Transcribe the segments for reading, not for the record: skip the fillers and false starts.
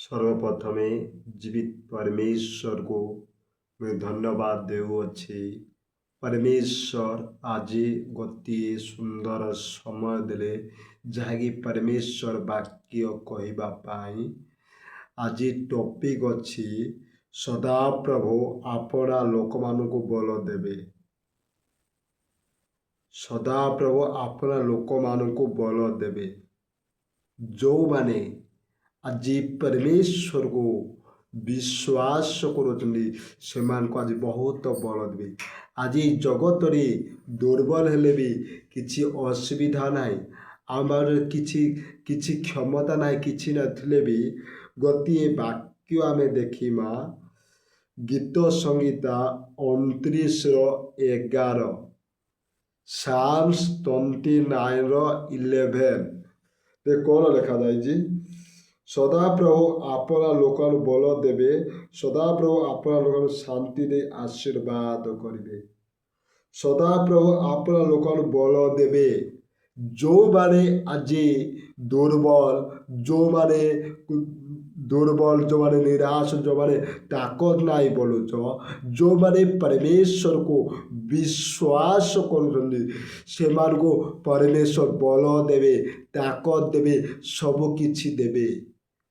सर्वप्रथमे जीवित परमेश्वर को मैं धन्यवाद देउअछि। परमेश्वर आज गोटे सुंदर समय देले जहाँकि परमेश्वर वाक्य कहवा पाई। आज टॉपिक अछि सदा प्रभु आपना लोक मानक बल देवे। सदा प्रभु आपना लोक मानक बल देवे जो माने आज परमेश्वर को विश्वास करुचंदी सेमान को आज बहुत बल देवे। आज जगत रे दुर्बल हेले भी किछि असुविधा नाही, आमार किछि किछि क्षमता नाही, किछि नथिले भी गोटे वाक्य आमे देखिमा गीत संहिता 29:11 साम्स 29:11 ते कौन लिखा जाए? सदा प्रभु आपना लोकन बल देवे, सदा प्रभु आपना लोकन शांति दे आशीर्वाद करिवे। सदा प्रभु आपना लोकन बल देवे जो माने आज दुर्बल, जो माने निराश, जो माने ताकत नाई बोलुच, जो माने परमेश्वर को विश्वास करुचंदी सेमान को परमेश्वर बल देवे, ताकत देवे, सब किछि देवे।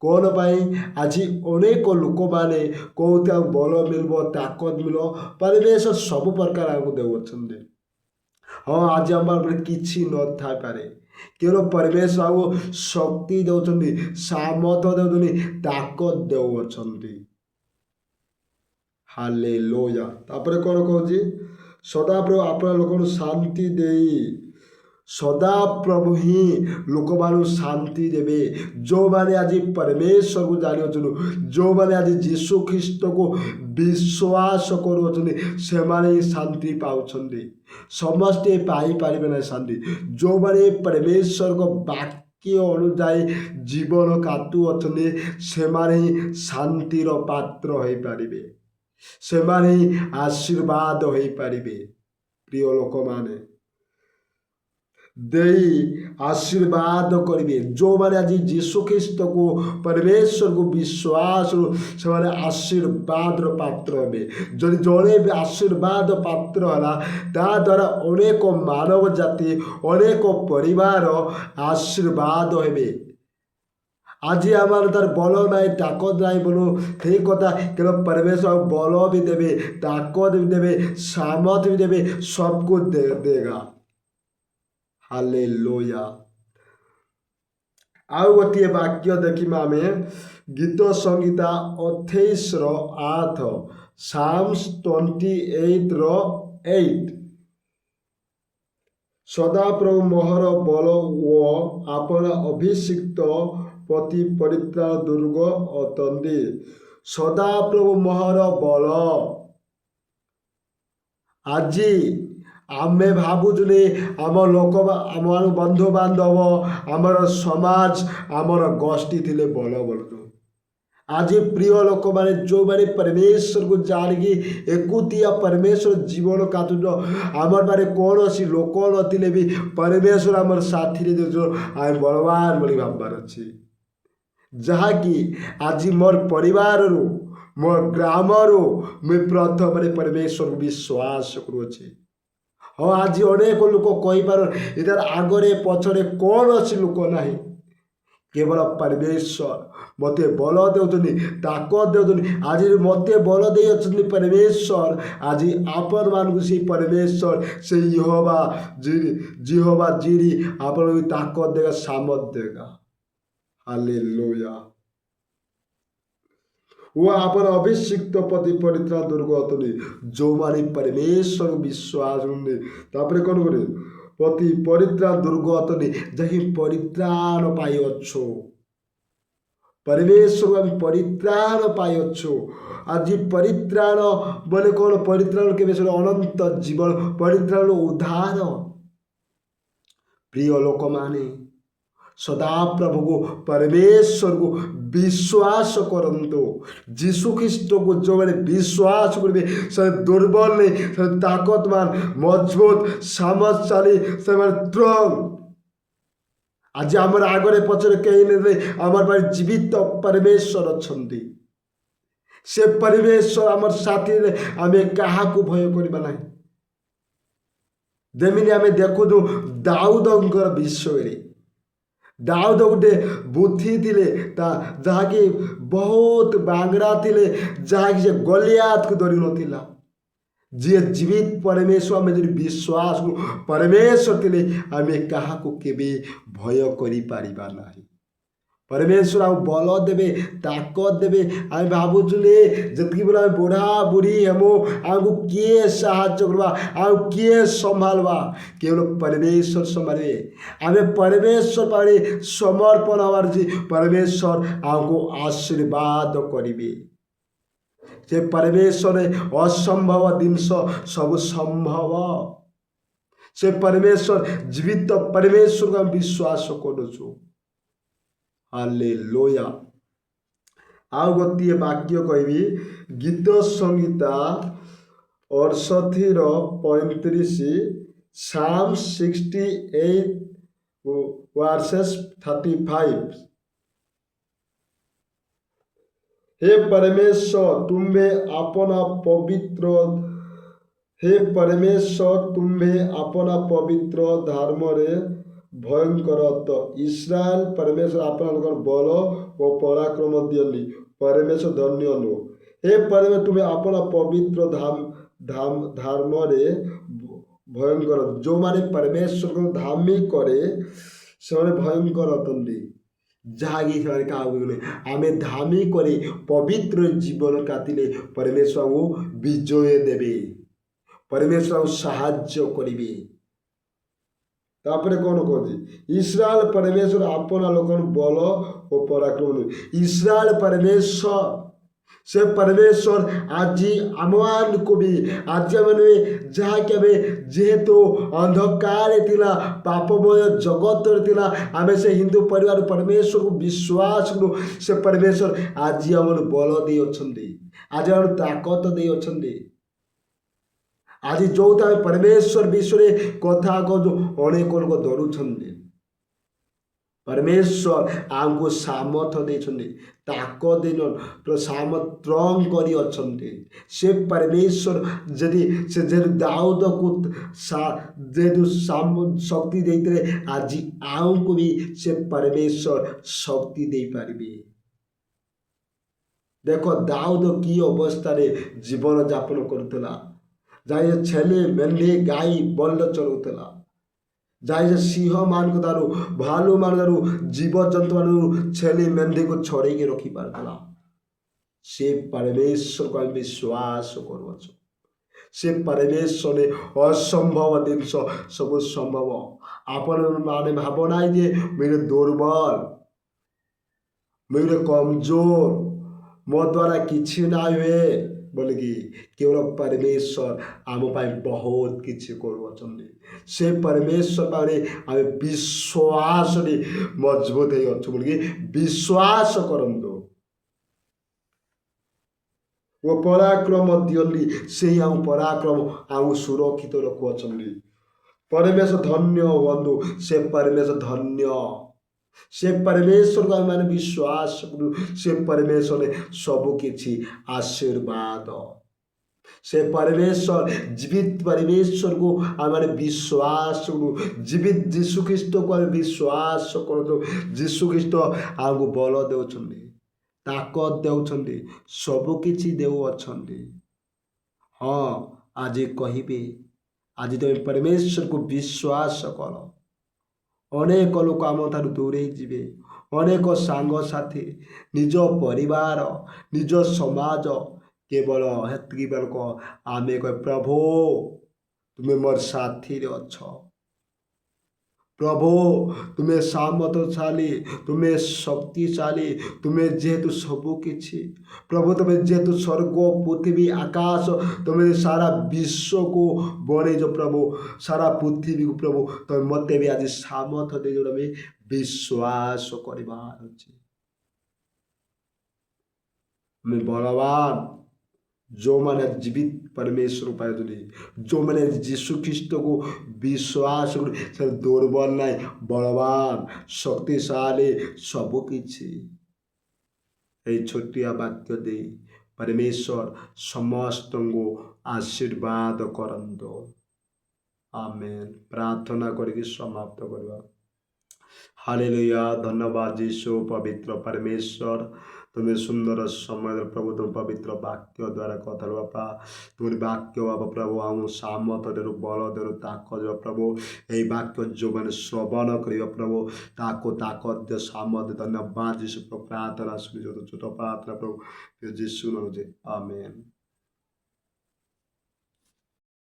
कौन पाई आज अनेक लोक माने कहते बल मिलबो, ताकत मिलो, परमेश्वर सब प्रकार आमको देउछंदी। हाँ, आज आम किछि न था पारे, केवल परमेश्वर आमको शक्ति देउछंदी, सामर्थ देउछंदी, ताकत देउछंदी। हालेलुया। तापर कौन कहूँ? सदा प्रभु अपना लोक शांति देई, सदा प्रभु ही लोक मान शांति देवे जो माने आज परमेश्वर को जानी, जो माने आज यीशु ख्रीस्ट को विश्वास करुछंदी से माने ही शांति पाउछंदी। समस्ते पाई पारिबे ना शांति। जो माने परमेश्वर को वाक्य अनुଯାयी जीवन काटु अछंदी से माने ही शांतिर पात्र होई पारिबे, से माने ही आशीर्वाद होई पारिबे। प्रिय लोक माने देई आशीर्वाद करिवे जो माने आज यीशु ख्रीस्ट को परमेश्वर को विश्वास से माने आशीर्वाद पात्र हेबे। जदि जड़े भी आशीर्वाद पात्र हला ता द्वारा अनेक मानव जाति, अनेक परिवार आशीर्वाद हेबे। आज आमार तार बल नाई, ताकत नाई बोलो ठीक कथा, केवल परमेश्वर बल भी देवे, ताकत भी देवे, सामर्थ भी देवे, सब कुछ देगा। हालेलुया। आउ गोटे वाक्य देखिमा आमे गीत संहिता 28:8 साम्स 28:8 सदा प्रभु मोहर बल ओ आपना अभिषिक्त पति परित्राण दुर्ग अतंदी। सदा प्रभु मोहर बल। आज आमे भावुने आम लोक, आम बंधु बांधव, आमर समाज, आमर गोष्ठी थिले बल बोलु। आज प्रिय लोक माने जो माने परमेश्वर को जानिकी एकुतिया परमेश्वर जीवन काटुन आमर माने कौन सी लोक नथिले भी परमेश्वर आमर साथी रे जो आइ बलवान बोली भाबबार अछि। जहाँकि आज मोर परिवार रो, मोर ग्राम रो मैं प्रथम परमेश्वर को विश्वास करुछि। हाँ, आज अनेक लोक कही पार इधर आगरे पछरे कौन अच्छी लोक नाही, केवल परमेश्वर मते बल देउछन्ति, ताकत देउछन्ति। आज मते बल दे अछन्ति परमेश्वर। आज आपन मानकु से परमेश्वर से यहोवा जिरी आपन ताकत देगा, सामर्थ देगा। हालेलुया। वो आपन अभिषिक्त पति परित्राण दुर्ग अतुली जो माने परमेश्वर विश्वास हुने। तापरे कौन करे? पति परित्राण दुर्ग अतुली जही परित्राण पाइअछु। परमेश्वर हम परित्राण पाइअछु। आज परित्राण बोले कौन? परित्राण के विषय अनंत जीवन, परित्राण उद्धार। प्रिय लोक माने सदा प्रभु को परमेश्वर को विश्वास करंतु। यीशु ख्रीस्ट को जो मैंने विश्वास करेंगे से दुर्बल नहीं, से ताकतवान, मजबूत, सामर्थशाली, से स्ट्रॉन्ग। ଆଜି ଆମର ଆଗରେ ପଛରେ କେହି ନେଲେ ଆମର ପାଇଁ ଜୀବିତ ପରମେଶ୍ୱର ଅଛନ୍ତି। ସେ ପରମେଶ୍ୱର ଆମର ସାଥିରେ ଆମେ କାହାକୁ ଭୟ କରିବା ନାହିଁ। ଯେମିତି ଆମେ ଦେଖୁଛୁ ଦାଉଦଙ୍କର ବିଷୟରେ, ଦାଉଦ ଗୋଟେ ବୁଦ୍ଧି ଥିଲେ ଯାହାକି ବହୁତ ବାଙ୍ଗରା ଥିଲେ, ଯାହାକି ସେ ଗଲିଆତକୁ ଧରି ନଥିଲା। ଯିଏ ଜୀବିତ ପରମେଶ୍ୱର ଆମେ ଯଦି ବିଶ୍ୱାସ ପରମେଶ୍ୱର ଥିଲେ ଆମେ କାହାକୁ କେବେ ଭୟ କରିପାରିବା ନାହିଁ। ପରମେଶ୍ୱର ଆଉ ବଳ ଦେବେ, ତାକତ ଦେବେ। ଆମେ ଭାବୁଛୁ ଯେତିକି ବେଳେ ଆମେ ବୁଢ଼ା ବୁଢ଼ୀ ହେମୁ ଆମକୁ କିଏ ସାହାଯ୍ୟ କରିବା, ଆଉ କିଏ ସମ୍ଭାଳିବା? କେବଳ ପରମେଶ୍ୱର ସମ୍ଭାଳିବେ। ଆମେ ପରମେଶ୍ୱର ପାଖରେ ସମର୍ପଣ ହେବାର ଅଛି। ପରମେଶ୍ୱର ଆମକୁ ଆଶୀର୍ବାଦ କରିବେ। ସେ ପରମେଶ୍ୱରରେ ଅସମ୍ଭବ ଜିନିଷ ସବୁ ସମ୍ଭବ। ସେ ପରମେଶ୍ୱର ଜୀବିତ ପରମେଶ୍ୱରକୁ ଆମେ ବିଶ୍ୱାସ କରୁଛୁ। ହାଲେଲୁୟା। ଆଉ ଗୋଟିଏ ବାକ୍ୟ କହିବି, ଗୀତ ସଂହିତା 68:35, Psalm 68 verses 35। हे परमेश्वर तुम्हें अपना पवित्र हे परमेश्वर तुम्हें अपना पवित्र धर्म रे भयंकर तो इस्राएल परमेश्वर अपना बल ଓ ପରାକ୍ରମ ଦିଅନ୍ତି। ପରମେଶ୍ୱର ଧନ୍ୟ ନୁହ। हे परमेश्वर तुम्हें अपना पवित्र ଧର୍ମରେ ଭୟଙ୍କର। ଯେଉଁମାନେ ପରମେଶ୍ୱରକୁ ଧାମୀ କରେ ସେମାନେ ଭୟଙ୍କର ଅଟନ୍ତି। ଯାହାକି ସେମାନେ କାହାକୁ ଆମେ ଧାମୀ କରି ପବିତ୍ର ଜୀବନ କାଟିଲେ ପରମେଶ୍ୱର ଆମକୁ ବିଜୟ ଦେବେ, ପରମେଶ୍ୱର ଆମକୁ ସାହାଯ୍ୟ କରିବେ। ତାପରେ କ'ଣ କହୁଛି? ଇସ୍ରାଏଲ ପରମେଶ୍ୱର ଆପଣା ଲୋକଙ୍କୁ ବଳ ଓ ପରାକ୍ରମ ଦେବେ। ଇସ୍ରାଏଲ ପରମେଶ୍ୱର, ସେ ପରମେଶ୍ୱର ଆଜି ଆମମାନଙ୍କୁ ବି, ଆଜି ଆମେ ଯାହାକି ଆମେ ଯେହେତୁ ଅନ୍ଧକାର ଥିଲା, ପାପମୟ ଜଗତରେ ଥିଲା, ଆମେ ସେ ହିନ୍ଦୁ ପରିବାର ପରମେଶ୍ୱରକୁ ବିଶ୍ୱାସ କରୁ। ସେ ପରମେଶ୍ୱର ଆଜି ଆମର ବଳ ଦେଇଅଛନ୍ତି, ଆଜି ଆମର ତାକତ ଦେଇଅଛନ୍ତି। ଆଜି ଯେଉଁଟା ଆମେ ପରମେଶ୍ୱର ବିଷୟରେ କଥା କହୁଛୁ ଅନେକ ଲୋକ ଡରୁଛନ୍ତି। ପରମେଶ୍ୱର ଆମକୁ ସାମର୍ଥ୍ୟ ଦେଇଛନ୍ତି, ତାକତ ଦେଇଛନ୍ତି, ଷ୍ଟ୍ରଙ୍ଗ କରି ଅଛନ୍ତି। ସେ ପରମେଶ୍ୱର ଯେହେତୁ ଦାଉଦକୁ ଯେହେତୁ ଶକ୍ତି ଦେଇଥିଲେ, ଆଜି ଆମକୁ ବି ସେ ପରମେଶ୍ୱର ଶକ୍ତି ଦେଇପାରିବେ। ଦେଖ ଦାଉଦ କି ଅବସ୍ଥାରେ ଜୀବନ ଯାପନ କରୁଥିଲା। ଯାଇ ଛେଳି ମେଣ୍ଢି ଗାଈ ବଳଦ ଚଳଉଥିଲା। ଯାଇ ସିଂହ ମାନଙ୍କ ଠାରୁ ଭାଲୁ ମାନଙ୍କ ଠାରୁ ଜୀବଜନ୍ତୁ ମାନଙ୍କୁ ଛେଳି ମେଣ୍ଢିକୁ ଛଡ଼େଇକି ରଖିପାରୁଥିଲା। ସେ ପରମେଶ୍ୱରକୁ ଆମେ ବିଶ୍ୱାସ କରୁଅଛୁ। ସେ ପରମେଶ୍ୱରରେ ଅସମ୍ଭବ ଜିନିଷ ସବୁ ସମ୍ଭବ। ଆପଣ ମାନେ ଭାବ ନାହିଁ ଯେ ମୁଁ ଦୁର୍ବଳ, ମୁଁ କମଜୋର, ମୋ ଦ୍ୱାରା କିଛି ନା ହୁଏ ବୋଲିକି। କେବଳ ପରମେଶ୍ୱର ଆମ ପାଇଁ ବହୁତ କିଛି କରୁଅଛନ୍ତି। ସେ ପରମେଶ୍ୱର ପାଖରେ ଆମେ ବିଶ୍ୱାସରେ ମଜବୁତ ହେଇ ଅଛୁ ବୋଲିକି ବିଶ୍ୱାସ କରନ୍ତୁ। ଓ ପରାକ୍ରମ ଦିଅନ୍ତି, ସେହି ଆମ ପରାକ୍ରମ ଆମକୁ ସୁରକ୍ଷିତ ରଖୁଅଛନ୍ତି। ପରମେଶ୍ୱର ଧନ୍ୟ ହୁଅନ୍ତୁ। ସେ ପରମେଶ୍ୱର ଧନ୍ୟ। ସେ ପରମେଶ୍ୱରକୁ ଆମେମାନେ ବିଶ୍ୱାସ କରୁ। ସେ ପରମେଶ୍ୱରରେ ସବୁ କିଛି ଆଶୀର୍ବାଦ। ସେ ପରମେଶ୍ୱର ଜୀବିତ ପରମେଶ୍ୱରକୁ ଆମେମାନେ ବିଶ୍ୱାସ କରୁ। ଜୀବିତ ଯୀଶୁଖ୍ରୀଷ୍ଟକୁ ଆମେ ବିଶ୍ୱାସ କରନ୍ତୁ। ଯୀଶୁଖ୍ରୀଷ୍ଟ ଆମକୁ ବଳ ଦେଉଛନ୍ତି, ତାକତ ଦେଉଛନ୍ତି, ସବୁକିଛି ଦେଉଅଛନ୍ତି। ହଁ, ଆଜି କହିବେ, ଆଜି ତୁମେ ପରମେଶ୍ୱରକୁ ବିଶ୍ୱାସ କର। ଅନେକ ଲୋକ ଆମ ଠାରୁ ଦୂରେଇ ଯିବେ। ଅନେକ ସାଙ୍ଗସାଥି, ନିଜ ପରିବାର, ନିଜ ସମାଜ, କେବଳ ହେତିକି ବେଳକ ଆମେ କହ ପ୍ରଭୁ ତୁମେ ମୋର ସାଥିରେ ଅଛ। ପ୍ରଭୁ ତୁମେ ସାମର୍ଥ୍ୟଶାଳୀ, ତୁମେ ଶକ୍ତିଶାଳୀ, ତୁମେ ଯେହେତୁ ସବୁ କିଛି। ପ୍ରଭୁ ତୁମେ ଯେହେତୁ ସ୍ୱର୍ଗ ପୃଥିବୀ ଆକାଶ ତୁମେ ସାରା ବିଶ୍ୱକୁ ବନେଇଛ। ପ୍ରଭୁ ସାରା ପୃଥିବୀକୁ ପ୍ରଭୁ ତୁମେ ମୋତେ ବି ଆଜି ସାମର୍ଥ୍ୟ ଦେଇଛ। ଆମେ ବିଶ୍ୱାସ କରିବାର ଅଛି। ଆମେ ବଳବାନ, जो मैंने जीवित परमेश्वर पाइली, जो मैंने यीशु ख्रीस्ट को विश्वास कर दुर्बल नहीं बलवान शक्तिशाली सबकिछि এই ଛୋଟିଆ ବାକ୍ୟ ଦେଇ ପରମେଶ୍ୱର ସମସ୍ତଙ୍କୁ ଆଶୀର୍ବାଦ କରନ୍ତୁ। ଆମେନ୍। ପ୍ରାର୍ଥନା କରିକି ସମାପ୍ତ କରିବା। हालेलुया। धन्यवाद यीशु पवित्र परमेश्वर, तुम्हें सुंदर समय प्रभु तुम पवित्र वाक्य द्वारा कथा बापा तुम वाक्य बाबा प्रभु आम सामत देरु बल देरु ताकत प्रभु यही वाक्य जो मैंने श्रवण कर प्रभु ताको ताकत दे सामत धन्यवाद यीशु प्रार्थना सुनी जो छोट प्रार्थना प्रभु यीशु नाम आमेन।